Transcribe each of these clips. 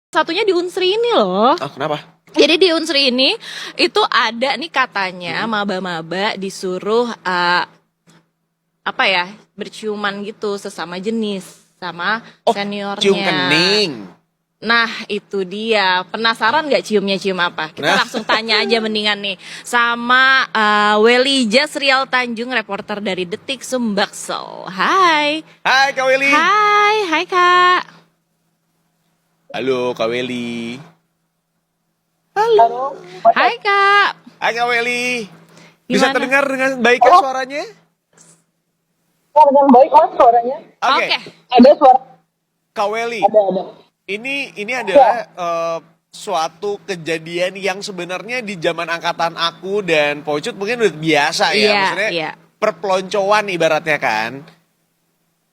Satunya di Unsri ini loh. Ah, kenapa? Jadi di Unsri ini itu ada nih katanya maba-maba disuruh apa ya, berciuman gitu sesama jenis sama Oh, seniornya. cium kening. Nah itu dia, penasaran nggak ciumnya cium apa? Kita Nah. langsung tanya aja mendingan nih sama Welija Srial Tanjung, reporter dari Detik Sumbaksel. Hai. Hai Kak Weli. Hai Kak. Halo Kak Weli. Halo. Hai Kak. Hai Kak Weli. Bisa Gimana? terdengar dengan baik kan suaranya? Dengan baik mas suaranya. Oke. Ada suara. Kak Weli, Ada. ini adalah suatu kejadian yang sebenarnya di zaman angkatan aku dan Pocut mungkin udah biasa ya. Iya, Maksudnya iya. perpeloncoan ibaratnya kan.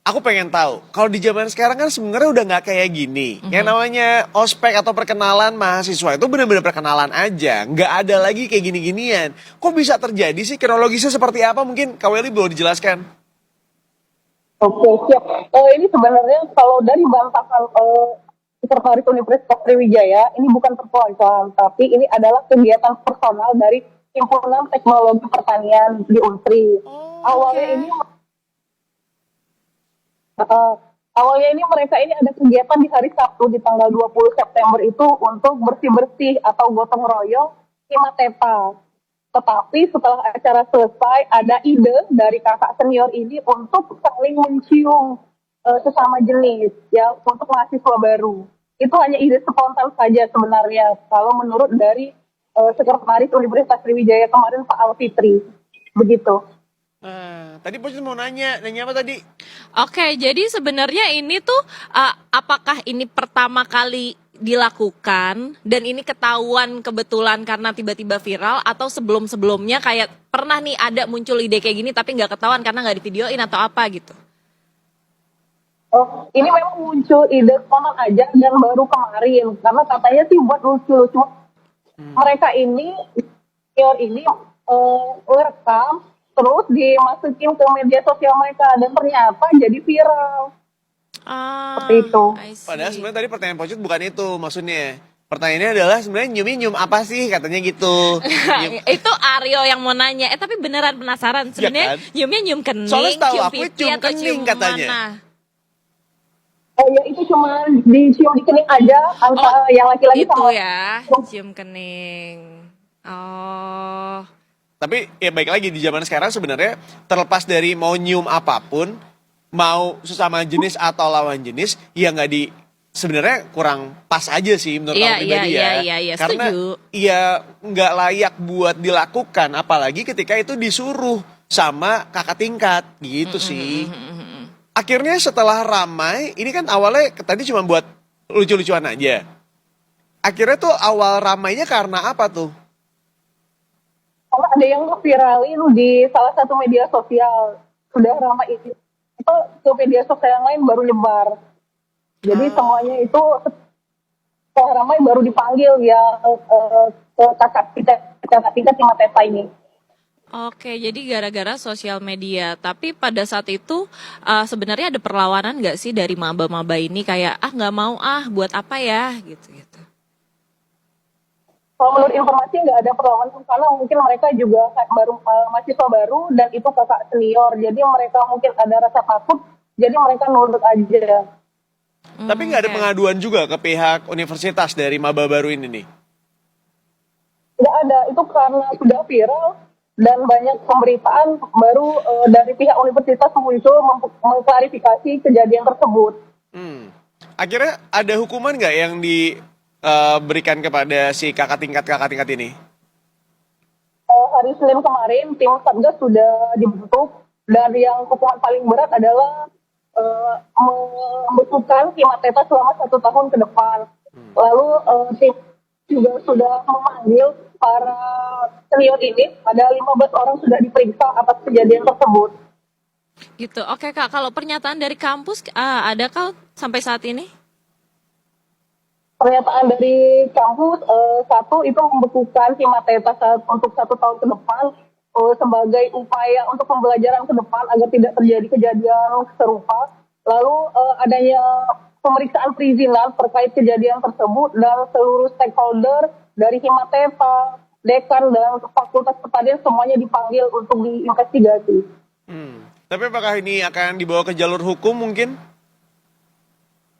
Aku pengen tahu, kalau di zaman sekarang kan sebenarnya udah nggak kayak gini. Yang namanya ospek atau perkenalan mahasiswa itu benar-benar perkenalan aja. Nggak ada lagi kayak gini-ginian. Kok bisa terjadi sih? Kronologisnya seperti apa? Mungkin Kak Weli boleh dijelaskan? Oke siap. Ini sebenarnya kalau dari bantahan Sekretaris Universitas Sriwijaya ini bukan perpeloncoan, tapi ini adalah kegiatan personal dari Himpunan Teknologi Pertanian di Unsri. Awalnya ini mereka ini ada kegiatan di hari Sabtu di tanggal 20 September itu untuk bersih-bersih atau gotong royong Himateta. Tetapi setelah acara selesai ada ide dari kakak senior ini untuk saling mencium sesama jenis ya untuk mahasiswa baru. Itu hanya ide spontan saja sebenarnya kalau menurut dari Sekretaris Universitas Sriwijaya kemarin Pak Alfitri. Begitu. Tadi Pocut mau nanya apa tadi? Oke, jadi sebenarnya ini tuh apakah ini pertama kali dilakukan dan ini ketahuan kebetulan karena tiba-tiba viral atau sebelum-sebelumnya kayak pernah nih ada muncul ide kayak gini tapi nggak ketahuan karena nggak divideoin atau apa gitu? Ini memang muncul ide spontan aja dan baru kemarin karena katanya sih buat lucu-lucu. Mereka ini senior ini ngerekam terus dimasukin ke media sosial mereka dan ternyata jadi viral. Seperti itu. I see. Padahal sebenarnya tadi pertanyaan Pocut bukan itu maksudnya. Pertanyaannya adalah sebenarnya nyum apa sih katanya gitu. Itu Aryo yang mau nanya. Tapi beneran penasaran sebenarnya kan? nyumnya nyum kening, Soalnya setahu cium aku pipi cium atau kening cium katanya. mana? Ya itu cuma dicium di kening aja antara yang laki-laki Itu sama ya, cium kening. Oh. Tapi ya baik lagi di zaman sekarang sebenarnya terlepas dari mau nyium apapun, mau sesama jenis atau lawan jenis, ya nggak di sebenarnya kurang pas aja sih menurut Iya, aku pribadi iya, ya. iya, Karena setuju. ya nggak layak buat dilakukan, apalagi ketika itu disuruh sama kakak tingkat gitu sih. Akhirnya setelah ramai, ini kan awalnya tadi cuma buat lucu-lucuan aja. Akhirnya tuh awal ramainya karena apa tuh? karena ada yang viralin di salah satu media sosial sudah ramai itu ke media sosial yang lain baru nyebar. Jadi semuanya itu setelah ramai baru dipanggil ya ke kakak tingkat Himateta ini. Oke, jadi gara-gara sosial media. Tapi pada saat itu sebenarnya ada perlawanan nggak sih dari maba-maba ini kayak nggak mau buat apa ya gitu. Kalau menurut informasi nggak ada perlawanan karena mungkin mereka juga baru mahasiswa baru dan itu kakak senior. Jadi mereka mungkin ada rasa takut. Jadi mereka nurut aja. Tapi nggak ada pengaduan juga ke pihak universitas dari maba baru ini nih? Nggak ada, itu karena sudah viral dan banyak pemberitaan baru dari pihak universitas muncul mengklarifikasi kejadian tersebut. Akhirnya ada hukuman nggak yang diberikan kepada si kakak tingkat ini? Hari Senin kemarin tim Satgas sudah dibentuk dan yang hukuman paling berat adalah membekukan Himateta selama 1 tahun ke depan. Lalu tim juga sudah memanggil para senior ini, ada 15 orang sudah diperiksa atas kejadian tersebut. Gitu. Oke Kak, kalau pernyataan dari kampus ada kah sampai saat ini? Pernyataan dari kampus satu itu membekukan Himateta untuk 1 tahun ke depan sebagai upaya untuk pembelajaran ke depan agar tidak terjadi kejadian serupa. lalu adanya pemeriksaan perizinan terkait kejadian tersebut dan seluruh stakeholder dari Himatepa, Dekan dan Fakultas Pertanian semuanya dipanggil untuk diinvestigasi. Tapi apakah ini akan dibawa ke jalur hukum mungkin?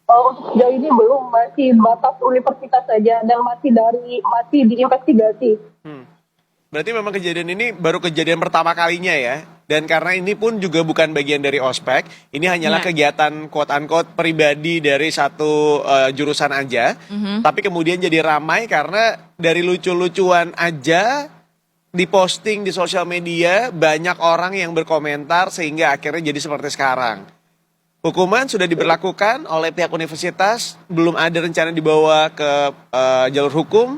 Untuk sejauh ini belum, masih batas universitas saja dan masih diinvestigasi. Berarti memang kejadian ini baru kejadian pertama kalinya ya. Dan karena ini pun juga bukan bagian dari ospek, ini hanyalah Ya. kegiatan quote-unquote pribadi dari satu jurusan aja. Tapi kemudian jadi ramai karena dari lucu-lucuan aja diposting di sosial media, banyak orang yang berkomentar sehingga akhirnya jadi seperti sekarang. Hukuman sudah diberlakukan oleh pihak universitas, belum ada rencana dibawa ke jalur hukum.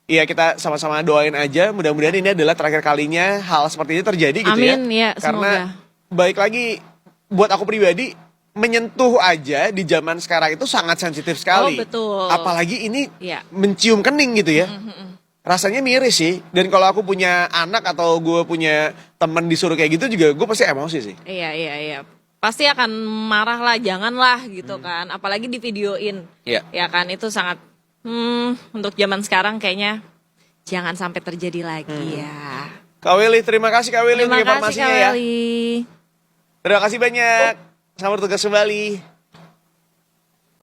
Iya, kita sama-sama doain aja, mudah-mudahan ini adalah terakhir kalinya hal seperti ini terjadi gitu ya. Amin, ya, Karena semoga. baik lagi buat aku pribadi, menyentuh aja di zaman sekarang itu sangat sensitif sekali. Oh, betul. Apalagi ini Iya. mencium kening gitu ya. Rasanya miris sih. Dan kalau aku punya anak atau gue punya temen disuruh kayak gitu juga gue pasti emosi sih. Iya. Pasti akan marah lah, janganlah gitu kan. Apalagi di videoin. Iya. Ya kan, itu sangat untuk zaman sekarang kayaknya jangan sampai terjadi lagi ya. Kak Willy, terima kasih Kak Willy untuk Terima kasih informasinya Kak ya. Welly. Terima kasih banyak. Selamat bertugas kembali.